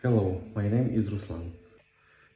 Hello, my name is Ruslan.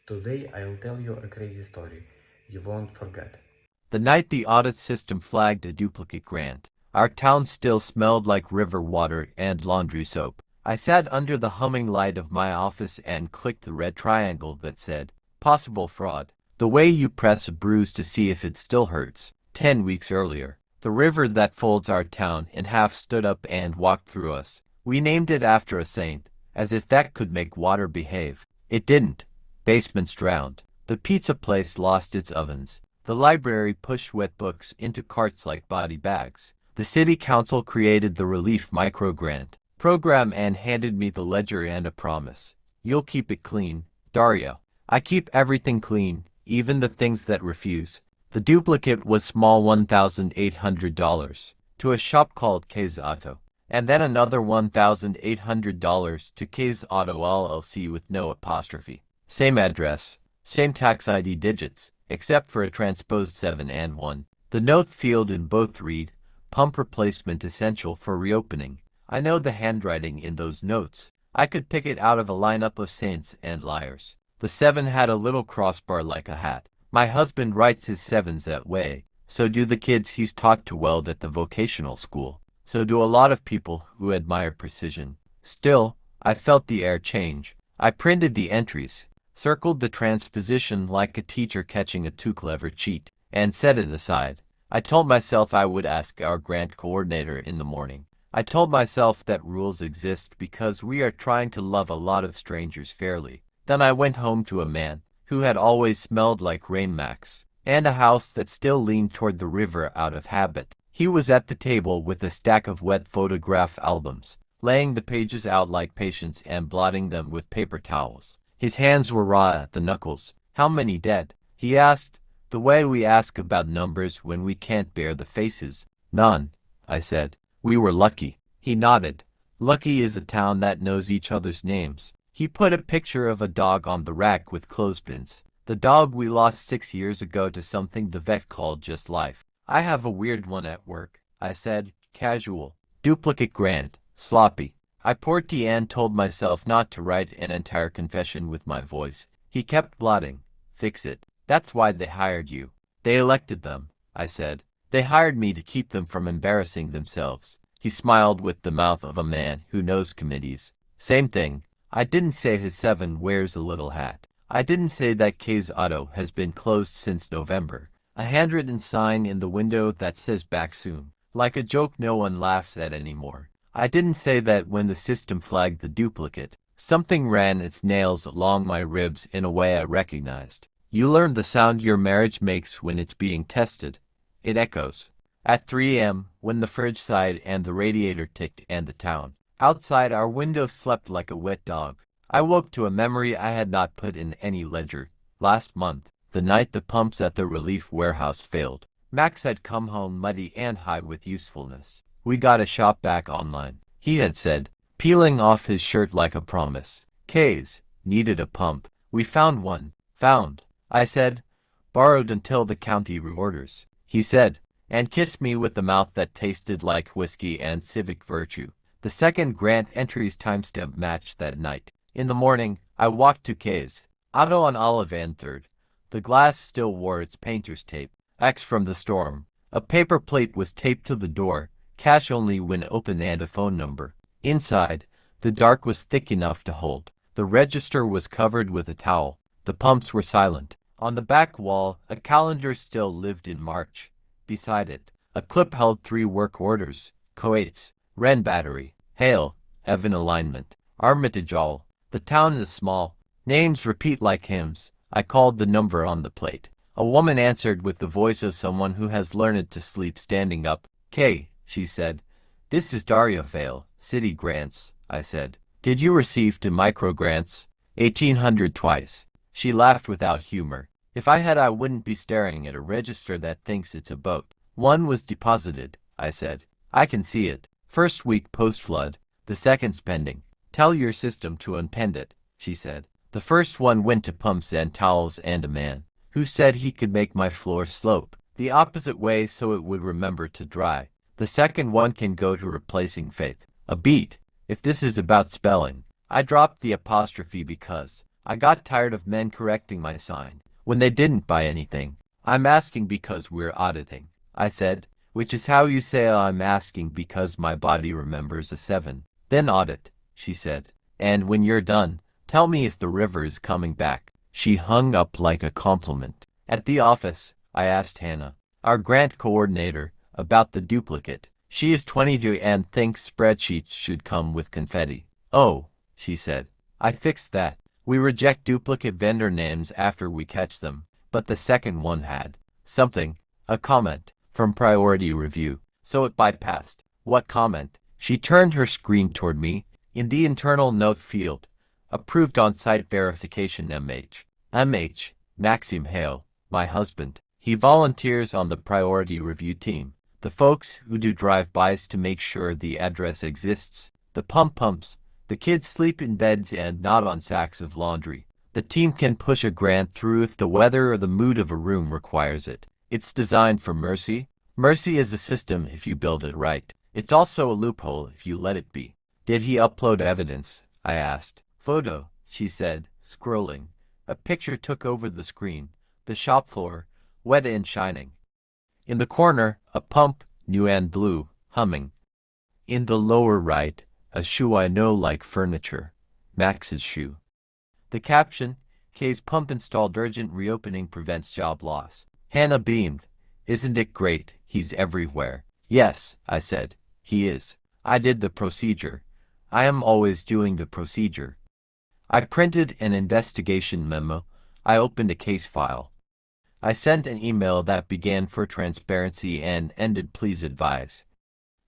Today I'll tell you a crazy story you won't forget. The night the audit system flagged a duplicate grant, our town still smelled like river water and laundry soap. I sat under the humming light of my office and clicked the red triangle that said, possible fraud. The way you press a bruise to see if it still hurts. 10 weeks earlier, the river that folds our town in half stood up and walked through us. We named it after a saint, as if that could make water behave. It didn't. Basements drowned. The pizza place lost its ovens. The library pushed wet books into carts like body bags. The city council created the relief microgrant program and handed me the ledger and a promise. You'll keep it clean, Dario. I keep everything clean, even the things that refuse. The duplicate was small $1,800 to a shop called K's Auto, and then another $1,800 to K's Auto LLC with no apostrophe. Same address, same tax ID digits, except for a transposed 7 and 1. The note field in both read, pump replacement essential for reopening. I know the handwriting in those notes. I could pick it out of a lineup of saints and liars. The 7 had a little crossbar like a hat. My husband writes his 7s that way. So do the kids he's taught to weld at the vocational school. So do a lot of people who admire precision. Still, I felt the air change. I printed the entries, circled the transposition like a teacher catching a too clever cheat, and set it aside. I told myself I would ask our grant coordinator in the morning. I told myself that rules exist because we are trying to love a lot of strangers fairly. Then I went home to a man who had always smelled like Rain Max, and a house that still leaned toward the river out of habit. He was at the table with a stack of wet photograph albums, laying the pages out like patients and blotting them with paper towels. His hands were raw at the knuckles. How many dead? He asked, the way we ask about numbers when we can't bear the faces. None, I said. We were lucky. He nodded. Lucky is a town that knows each other's names. He put a picture of a dog on the rack with clothespins. The dog we lost 6 years ago to something the vet called just life. I have a weird one at work, I said, casual. Duplicate grant, sloppy. I poured tea and told myself not to write an entire confession with my voice. He kept blotting. Fix it. That's why they hired you. They elected them, I said. They hired me to keep them from embarrassing themselves. He smiled with the mouth of a man who knows committees. Same thing. I didn't say his 7 wears a little hat. I didn't say that K's Auto has been closed since November. A handwritten sign in the window that says back soon. Like a joke no one laughs at anymore. I didn't say that when the system flagged the duplicate, something ran its nails along my ribs in a way I recognized. You learn the sound your marriage makes when it's being tested. It echoes. At 3 a.m., when the fridge sighed and the radiator ticked and the town outside our window slept like a wet dog, I woke to a memory I had not put in any ledger. Last month, the night the pumps at the relief warehouse failed, Max had come home muddy and high with usefulness. We got a shop back online, he had said, peeling off his shirt like a promise. K's needed a pump. We found one. Found, I said. Borrowed until the county reorders, he said, and kissed me with the mouth that tasted like whiskey and civic virtue. The second grant entry's timestamp matched that night. In the morning, I walked to K's Auto on Olive and 3rd. The glass still wore its painter's tape, X from the storm. A paper plate was taped to the door, cash only when open and a phone number. Inside, the dark was thick enough to hold. The register was covered with a towel. The pumps were silent. On the back wall, a calendar still lived in March. Beside it, a clip held 3 work orders. Coates, Wren Battery, Hale, Evan Alignment, Armitage All. The town is small. Names repeat like hymns. I called the number on the plate. A woman answered with the voice of someone who has learned to sleep standing up. Kay, she said. This is Daria Vale, City Grants, I said. Did you receive 2 microgrants? 1,800 twice. She laughed without humor. If I had, I wouldn't be staring at a register that thinks it's a boat. 1 was deposited, I said. I can see it. First week post-flood. The second's pending. Tell your system to unpend it, she said. The first one went to pumps and towels and a man who said he could make my floor slope the opposite way so it would remember to dry. The second one can go to replacing faith. A beat. If this is about spelling, I dropped the apostrophe because I got tired of men correcting my sign when they didn't buy anything. I'm asking because we're auditing, I said, which is how you say I'm asking because my body remembers a 7. Then audit, she said. And when you're done, tell me if the river is coming back. She hung up like a compliment. At the office, I asked Hannah, our grant coordinator, about the duplicate. She is 22 and thinks spreadsheets should come with confetti. Oh, she said. I fixed that. We reject duplicate vendor names after we catch them, but the second one had something, a comment, from priority review, so it bypassed. What comment? She turned her screen toward me. In the internal note field, approved on-site verification MH. Maxim Hale, my husband. He volunteers on the priority review team. The folks who do drive-bys to make sure the address exists. The pumps. The kids sleep in beds and not on sacks of laundry. The team can push a grant through if the weather or the mood of a room requires it. It's designed for mercy. Mercy is a system if you build it right. It's also a loophole if you let it be. Did he upload evidence? I asked. Photo, she said, scrolling. A picture took over the screen. The shop floor, wet and shining. In the corner, a pump, new and blue, humming. In the lower right, a shoe I know like furniture. Max's shoe. The caption, K's pump installed, urgent reopening prevents job loss. Hannah beamed. Isn't it great? He's everywhere. Yes, I said. He is. I did the procedure. I am always doing the procedure. I printed an investigation memo. I opened a case file. I sent an email that began for transparency and ended please advise.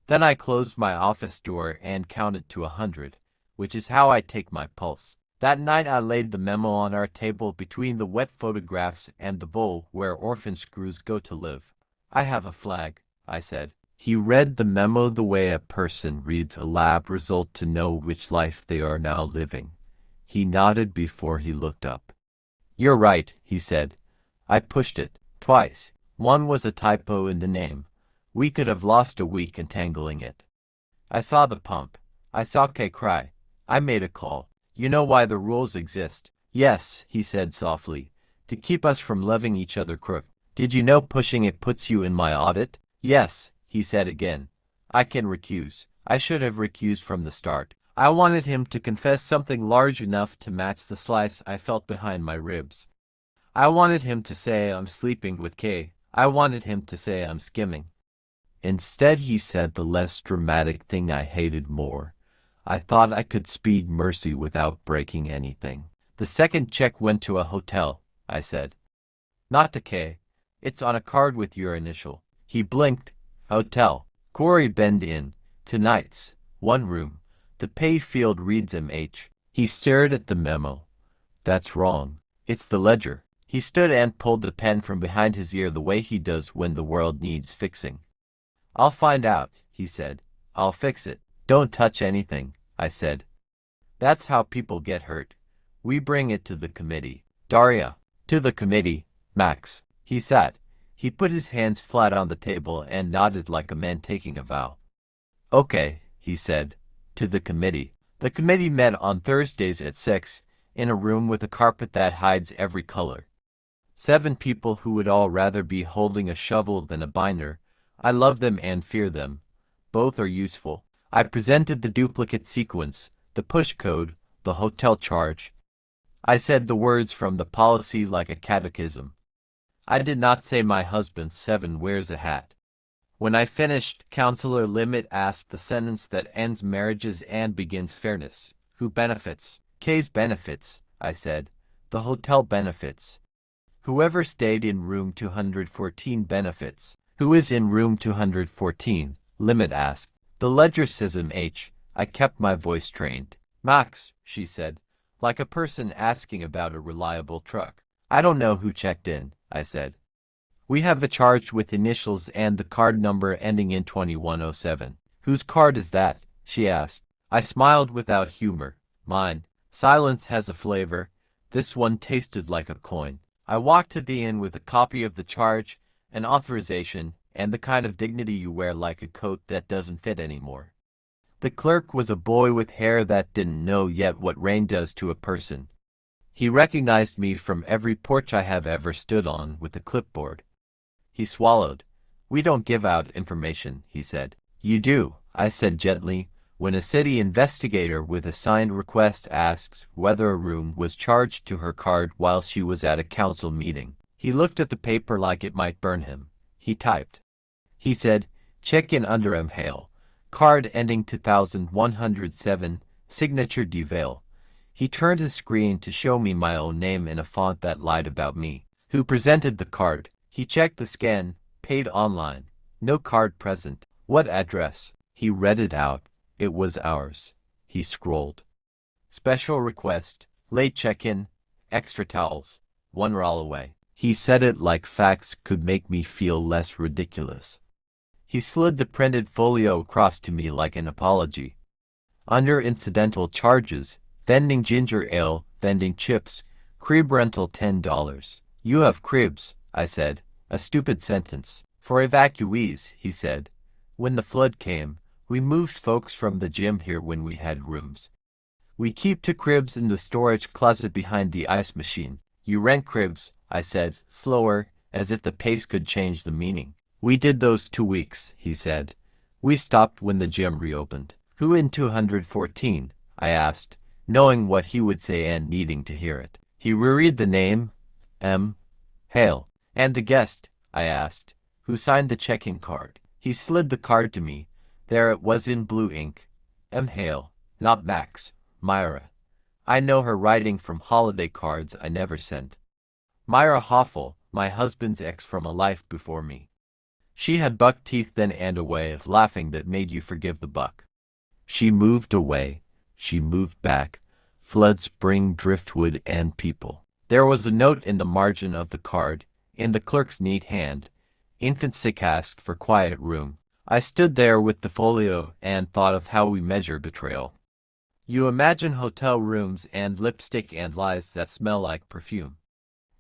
Then I closed my office door and counted to 100, which is how I take my pulse. That night I laid the memo on our table between the wet photographs and the bowl where orphan screws go to live. I have a flag, I said. He read the memo the way a person reads a lab result to know which life they are now living. He nodded before he looked up. You're right, he said. I pushed it, twice. One was a typo in the name. We could have lost a week entangling it. I saw the pump. I saw Kay cry. I made a call. You know why the rules exist? Yes, he said softly. To keep us from loving each other crook. Did you know pushing it puts you in my audit? Yes, he said again. I can recuse. I should have recused from the start. I wanted him to confess something large enough to match the slice I felt behind my ribs. I wanted him to say I'm sleeping with Kay. I wanted him to say I'm skimming. Instead he said the less dramatic thing I hated more. I thought I could speed mercy without breaking anything. The second check went to a hotel, I said. Not to Kay. It's on a card with your initial. He blinked. Hotel. Quarry Bend Inn. 2 nights. 1 room. The pay field reads MH. He stared at the memo. That's wrong. It's the ledger. He stood and pulled the pen from behind his ear the way he does when the world needs fixing. I'll find out, he said. I'll fix it. Don't touch anything, I said. That's how people get hurt. We bring it to the committee. Daria. To the committee. Max. He sat. He put his hands flat on the table and nodded like a man taking a vow. Okay, he said. To the committee. The committee met on Thursdays at 6, in a room with a carpet that hides every color. 7 people who would all rather be holding a shovel than a binder. I love them and fear them. Both are useful. I presented the duplicate sequence, the push code, the hotel charge. I said the words from the policy like a catechism. I did not say my husband 7 wears a hat. When I finished, Counselor Limit asked the sentence that ends marriages and begins fairness. Who benefits? Kay's benefits, I said. The hotel benefits. Whoever stayed in room 214 benefits. Who is in room 214? Limit asked. The ledger says MH. I kept my voice trained. Max, she said, like a person asking about a reliable truck. I don't know who checked in, I said. We have a charge with initials and the card number ending in 2107. Whose card is that? She asked. I smiled without humor. Mine. Silence has a flavor. This one tasted like a coin. I walked to the inn with a copy of the charge, an authorization, and the kind of dignity you wear like a coat that doesn't fit anymore. The clerk was a boy with hair that didn't know yet what rain does to a person. He recognized me from every porch I have ever stood on with a clipboard. He swallowed. "We don't give out information," he said. "You do," I said gently, "when a city investigator with a signed request asks whether a room was charged to her card while she was at a council meeting." He looked at the paper like it might burn him. He typed. He said, "Check in under M. Hale. Card ending 2107, signature DeVale." He turned his screen to show me my own name in a font that lied about me. Who presented the card? He checked the scan, paid online. No card present. What address? He read it out. It was ours. He scrolled. Special request, late check-in, extra towels, $1 away. He said it like facts could make me feel less ridiculous. He slid the printed folio across to me like an apology. Under incidental charges, vending ginger ale, vending chips, crib rental $10. You have cribs, I said. A stupid sentence. For evacuees, he said. When the flood came, we moved folks from the gym here when we had rooms. We keep 2 cribs in the storage closet behind the ice machine. You rent cribs, I said, slower, as if the pace could change the meaning. We did those 2 weeks, he said. We stopped when the gym reopened. Who in 214? I asked, knowing what he would say and needing to hear it. He reread the name, M. Hale. And the guest, I asked, who signed the check-in card. He slid the card to me. There it was in blue ink. M. Hale, not Max, Myra. I know her writing from holiday cards I never sent. Myra Hoffel, my husband's ex from a life before me. She had buck teeth then and a way of laughing that made you forgive the buck. She moved away. She moved back. Floods bring driftwood and people. There was a note in the margin of the card, in the clerk's neat hand. Infant sick asked for quiet room. I stood there with the folio and thought of how we measure betrayal. You imagine hotel rooms and lipstick and lies that smell like perfume.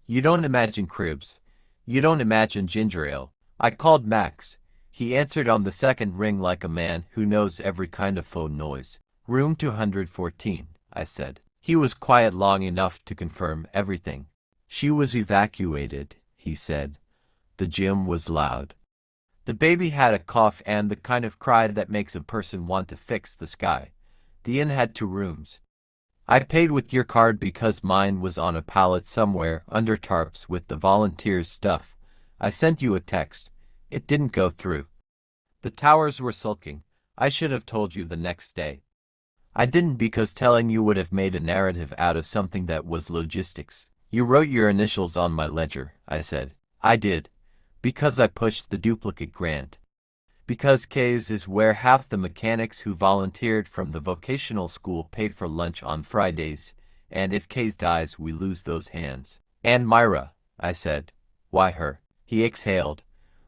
You don't imagine cribs. You don't imagine ginger ale. I called Max. He answered on the second ring like a man who knows every kind of phone noise. Room 214, I said. He was quiet long enough to confirm everything. She was evacuated, he said. The gym was loud. The baby had a cough and the kind of cry that makes a person want to fix the sky. The inn had 2 rooms. I paid with your card because mine was on a pallet somewhere under tarps with the volunteers' stuff. I sent you a text. It didn't go through. The towers were sulking. I should have told you the next day. I didn't because telling you would have made a narrative out of something that was logistics. You wrote your initials on my ledger, I said. I did. Because I pushed the duplicate grant. Because K's is where half the mechanics who volunteered from the vocational school pay for lunch on Fridays, and if K's dies we lose those hands. And Myra, I said. Why her? He exhaled.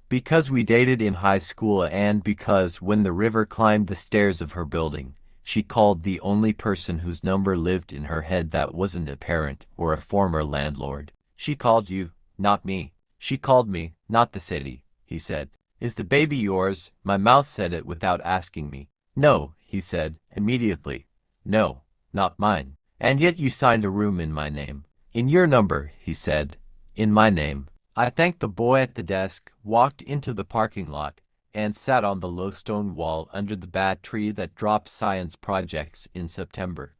Because we dated in high school and because when the river climbed the stairs of her building, she called the only person whose number lived in her head that wasn't a parent or a former landlord. She called you, not me. She called me, not the city, he said. Is the baby yours? My mouth said it without asking me. No, he said, immediately. No, not mine. And yet you signed a room in my name. In your number, he said. In my name. I thanked the boy at the desk, walked into the parking lot, and sat on the low stone wall under the bad tree that dropped science projects in September.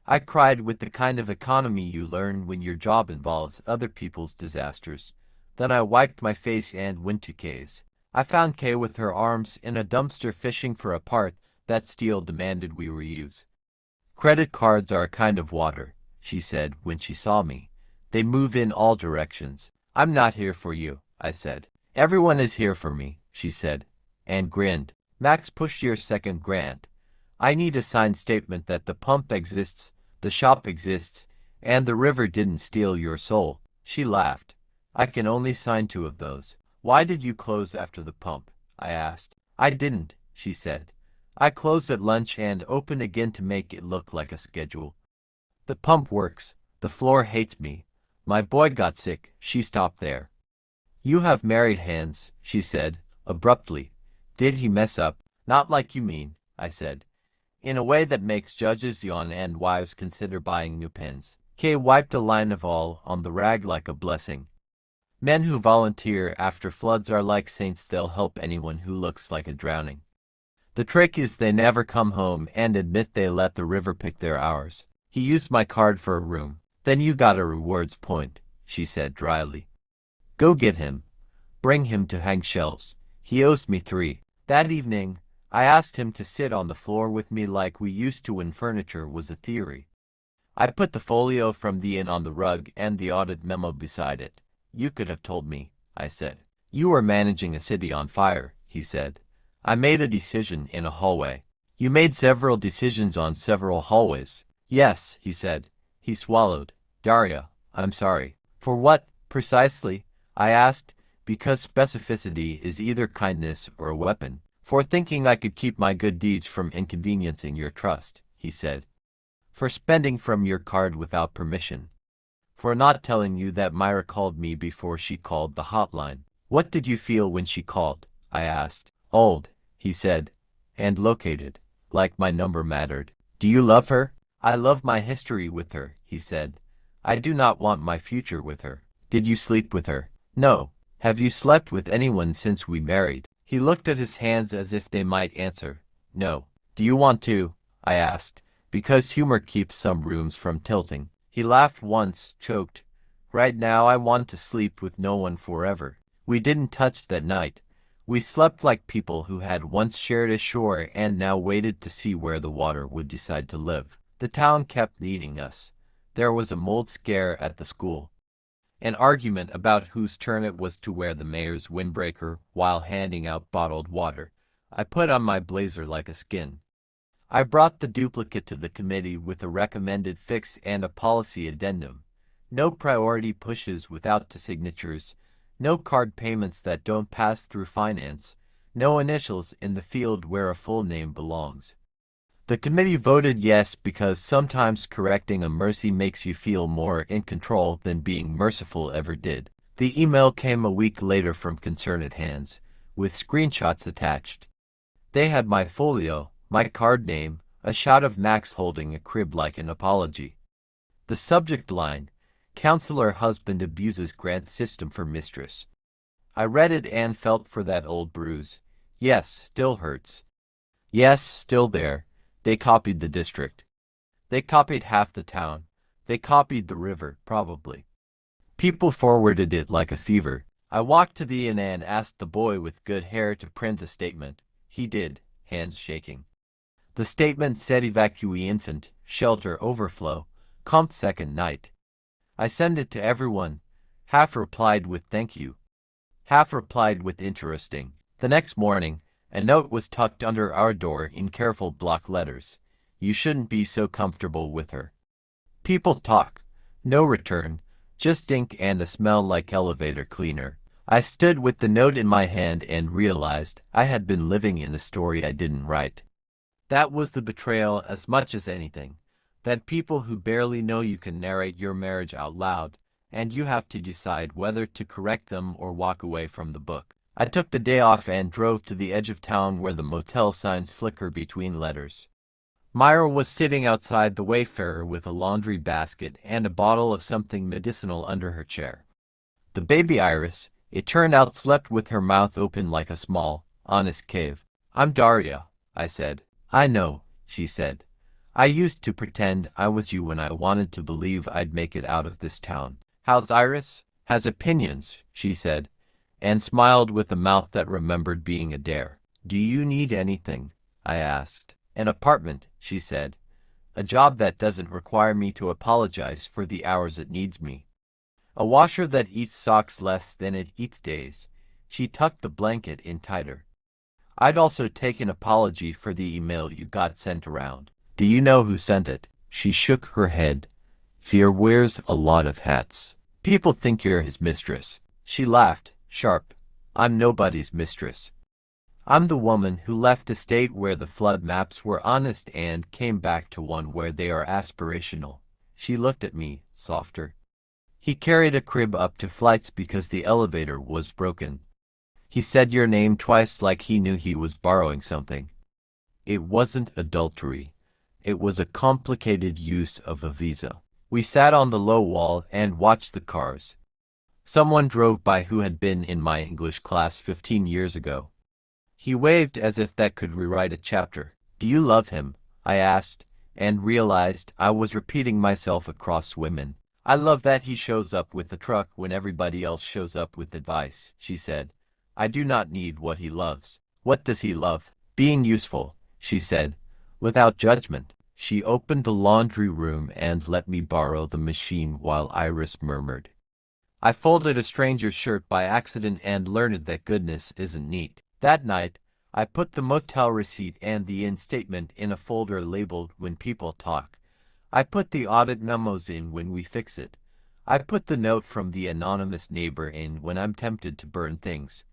I cried with the kind of economy you learn when your job involves other people's disasters. Then I wiped my face and went to Kay's. I found Kay with her arms in a dumpster fishing for a part that steel demanded we reuse. Credit cards are a kind of water, she said when she saw me. They move in all directions. I'm not here for you, I said. Everyone is here for me, she said, and grinned. Max pushed your second grant. I need a signed statement that the pump exists, the shop exists, and the river didn't steal your soul. She laughed. I can only sign 2 of those. Why did you close after the pump? I asked. I didn't, she said. I closed at lunch and opened again to make it look like a schedule. The pump works. The floor hates me. My boy got sick. She stopped there. You have married hands, she said, abruptly. Did he mess up? Not like you mean, I said. in a way that makes judges yawn and wives consider buying new pins. Kay wiped a line of oil on the rag like a blessing. Men who volunteer after floods are like saints, they'll help anyone who looks like a drowning. The trick is they never come home and admit they let the river pick their hours. He used my card for a room. Then you got a rewards point, she said dryly. Go get him. Bring him to hang shells. He owes me 3. That evening, I asked him to sit on the floor with me like we used to when furniture was a theory. I put the folio from the inn on the rug and the audit memo beside it. You could have told me, I said. You were managing a city on fire, he said. I made a decision in a hallway. You made several decisions on several hallways. Yes, he said. He swallowed. Daria, I'm sorry. For what, precisely? I asked, because specificity is either kindness or a weapon. For thinking I could keep my good deeds from inconveniencing your trust, he said. For spending from your card without permission. For not telling you that Myra called me before she called the hotline. What did you feel when she called? I asked. Old, he said. And located. Like my number mattered. Do you love her? I love my history with her, he said. I do not want my future with her. Did you sleep with her? No. Have you slept with anyone since we married? He looked at his hands as if they might answer. No. Do you want to? I asked, because humor keeps some rooms from tilting. He laughed once, choked. Right now I want to sleep with no one forever. We didn't touch that night. We slept like people who had once shared a shore and now waited to see where the water would decide to live. The town kept needing us. There was a mold scare at the school. An argument about whose turn it was to wear the mayor's windbreaker while handing out bottled water. I put on my blazer like a skin. I brought the duplicate to the committee with a recommended fix and a policy addendum. No priority pushes without the signatures. No card payments that don't pass through finance. No initials in the field where a full name belongs. The committee voted yes because sometimes correcting a mercy makes you feel more in control than being merciful ever did. The email came a week later from concerned hands, with screenshots attached. They had my folio, my card name, a shot of Max holding a crib like an apology. The subject line, Counselor Husband Abuses Grant System for Mistress. I read it and felt for that old bruise. Yes, still hurts. Yes, still there. They copied the district. They copied half the town. They copied the river, probably. People forwarded it like a fever. I walked to the inn and asked the boy with good hair to print a statement. He did, hands shaking. The statement said evacuee infant, shelter overflow, comp second night. I sent it to everyone. Half replied with thank you. Half replied with interesting. The next morning, a note was tucked under our door in careful block letters. You shouldn't be so comfortable with her. People talk. No return. Just ink and a smell like elevator cleaner. I stood with the note in my hand and realized I had been living in a story I didn't write. That was the betrayal as much as anything. That people who barely know you can narrate your marriage out loud, and you have to decide whether to correct them or walk away from the book. I took the day off and drove to the edge of town where the motel signs flicker between letters. Myra was sitting outside the Wayfarer with a laundry basket and a bottle of something medicinal under her chair. The baby Iris, it turned out, slept with her mouth open like a small, honest cave. I'm Daria, I said. I know, she said. I used to pretend I was you when I wanted to believe I'd make it out of this town. How's Iris? Has opinions, she said, and smiled with a mouth that remembered being a dare. Do you need anything? I asked. An apartment, she said. A job that doesn't require me to apologize for the hours it needs me. A washer that eats socks less than it eats days. She tucked the blanket in tighter. I'd also take an apology for the email you got sent around. Do you know who sent it? She shook her head. Fear wears a lot of hats. People think you're his mistress. She laughed, sharp. I'm nobody's mistress. I'm the woman who left a state where the flood maps were honest and came back to one where they are aspirational. She looked at me, softer. He carried a crib up to flights because the elevator was broken. He said your name twice like he knew he was borrowing something. It wasn't adultery. It was a complicated use of a visa. We sat on the low wall and watched the cars. Someone drove by who had been in my English class 15 years ago. He waved as if that could rewrite a chapter. "Do you love him?" I asked, and realized I was repeating myself across women. "I love that he shows up with the truck when everybody else shows up with advice," she said. "I do not need what he loves." "What does he love?" "Being useful," she said, without judgment. She opened the laundry room and let me borrow the machine while Iris murmured. I folded a stranger's shirt by accident and learned that goodness isn't neat. That night, I put the motel receipt and the in-statement in a folder labeled "When People Talk." I put the audit memos in "When We Fix It." I put the note from the anonymous neighbor in "When I'm Tempted to Burn Things."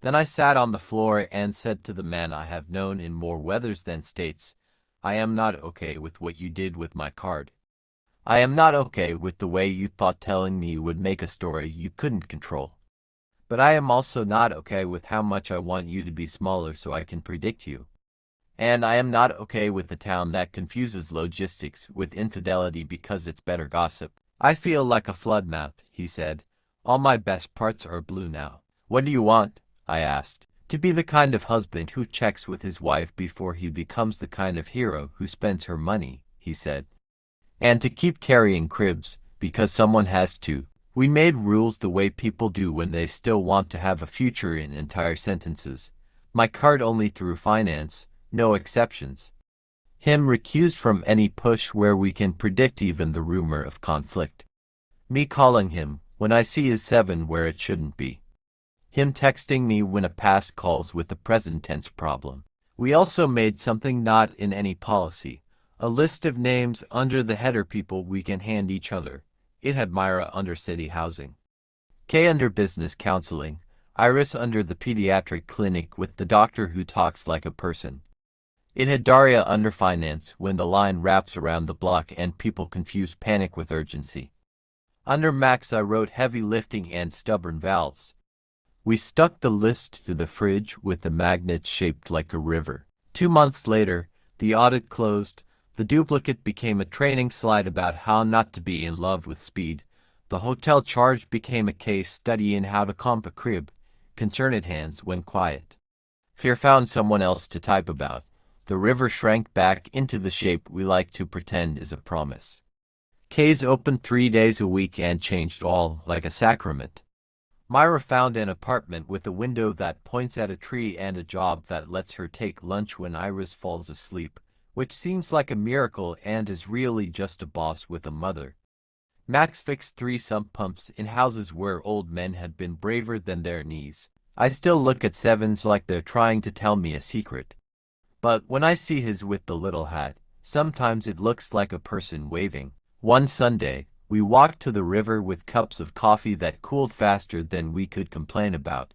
Then I sat on the floor and said to the man I have known in more weathers than states, "I am not okay with what you did with my card. I am not okay with the way you thought telling me would make a story you couldn't control. But I am also not okay with how much I want you to be smaller so I can predict you. And I am not okay with a town that confuses logistics with infidelity because it's better gossip." "I feel like a flood map," he said. "All my best parts are blue now." "What do you want?" I asked. "To be the kind of husband who checks with his wife before he becomes the kind of hero who spends her money," he said. "And to keep carrying cribs, because someone has to." We made rules the way people do when they still want to have a future in entire sentences. My card only through finance, no exceptions. Him recused from any push where we can predict even the rumor of conflict. Me calling him when I see his 7 where it shouldn't be. Him texting me when a past calls with the present tense problem. We also made something not in any policy, a list of names under the header people we can hand each other. It had Myra under city housing, Kay under business counseling, Iris under the pediatric clinic with the doctor who talks like a person. It had Daria under finance when the line wraps around the block and people confuse panic with urgency. Under Max I wrote heavy lifting and stubborn valves. We stuck the list to the fridge with the magnets shaped like a river. 2 months later, the audit closed. The duplicate became a training slide about how not to be in love with speed. The hotel charge became a case study in how to comp a crib. Concerned hands went quiet. Fear found someone else to type about. The river shrank back into the shape we like to pretend is a promise. Kay's opened 3 days a week and changed all like a sacrament. Myra found an apartment with a window that points at a tree and a job that lets her take lunch when Iris falls asleep, which seems like a miracle and is really just a boss with a mother. Max fixed 3 sump pumps in houses where old men had been braver than their knees. I still look at 7s like they're trying to tell me a secret. But when I see his with the little hat, sometimes it looks like a person waving. One Sunday, we walked to the river with cups of coffee that cooled faster than we could complain about.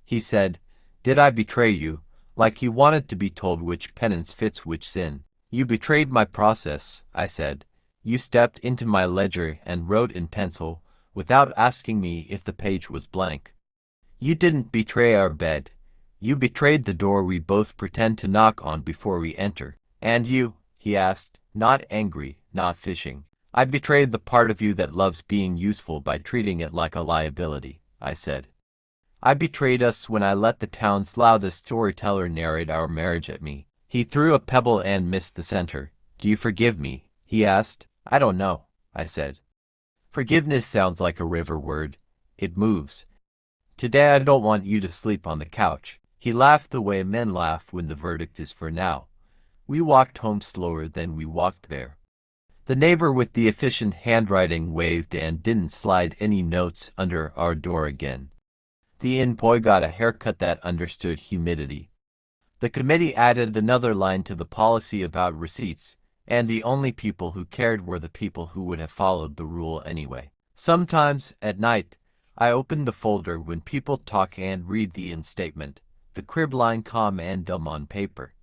He said, "Did I betray you?" like he wanted to be told which penance fits which sin. "You betrayed my process," I said. "You stepped into my ledger and wrote in pencil, without asking me if the page was blank. You didn't betray our bed. You betrayed the door we both pretend to knock on before we enter." "And you?" he asked, not angry, not fishing. "I betrayed the part of you that loves being useful by treating it like a liability," I said. "I betrayed us when I let the town's loudest storyteller narrate our marriage at me." He threw a pebble and missed the center. "Do you forgive me?" he asked. "I don't know," I said. Forgiveness sounds like a river word. It moves. "Today I don't want you to sleep on the couch." He laughed the way men laugh when the verdict is for now. We walked home slower than we walked there. The neighbor with the efficient handwriting waved and didn't slide any notes under our door again. The inn boy got a haircut that understood humidity. The committee added another line to the policy about receipts, and the only people who cared were the people who would have followed the rule anyway. Sometimes, at night, I open the folder when people talk and read the in-statement, the crib line calm and dumb on paper.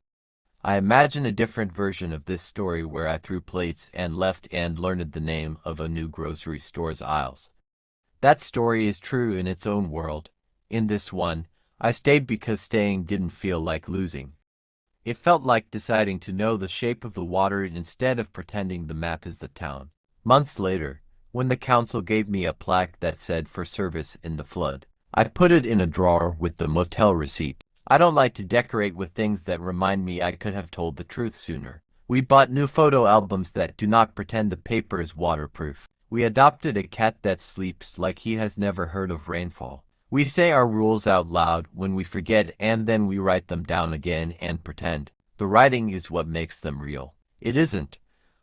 I imagine a different version of this story where I threw plates and left and learned the name of a new grocery store's aisles. That story is true in its own world. In this one, I stayed because staying didn't feel like losing. It felt like deciding to know the shape of the water instead of pretending the map is the town. Months later, when the council gave me a plaque that said for service in the flood, I put it in a drawer with the motel receipt. I don't like to decorate with things that remind me I could have told the truth sooner. We bought new photo albums that do not pretend the paper is waterproof. We adopted a cat that sleeps like he has never heard of rainfall. We say our rules out loud when we forget, and then we write them down again and pretend. The writing is what makes them real. It isn't.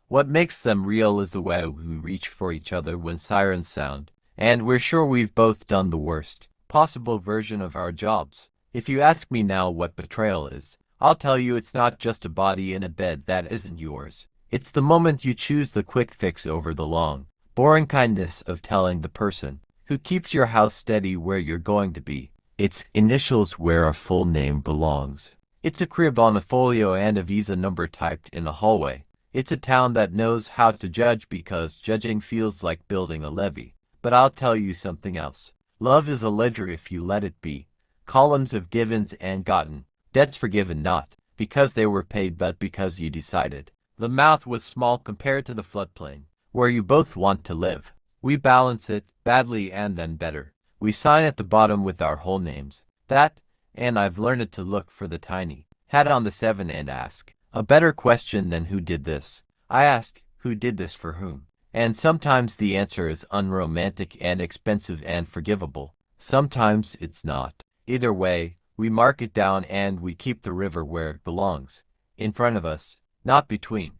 What makes them real is the way we reach for each other when sirens sound, and we're sure we've both done the worst possible version of our jobs. If you ask me now what betrayal is, I'll tell you it's not just a body in a bed that isn't yours. It's the moment you choose the quick fix over the long, boring kindness of telling the person who keeps your house steady where you're going to be. It's initials where a full name belongs. It's a crib on a folio and a visa number typed in a hallway. It's a town that knows how to judge because judging feels like building a levee. But I'll tell you something else. Love is a ledger if you let it be. Columns of givens and gotten. Debts forgiven not because they were paid but because you decided. The mouth was small compared to the floodplain, where you both want to live. We balance it, badly and then better. We sign at the bottom with our whole names. That, and I've learned to look for the tiny hat on the 7 and ask a better question than who did this. I ask, who did this for whom? And sometimes the answer is unromantic and expensive and forgivable. Sometimes it's not. Either way, we mark it down and we keep the river where it belongs. In front of us, not between.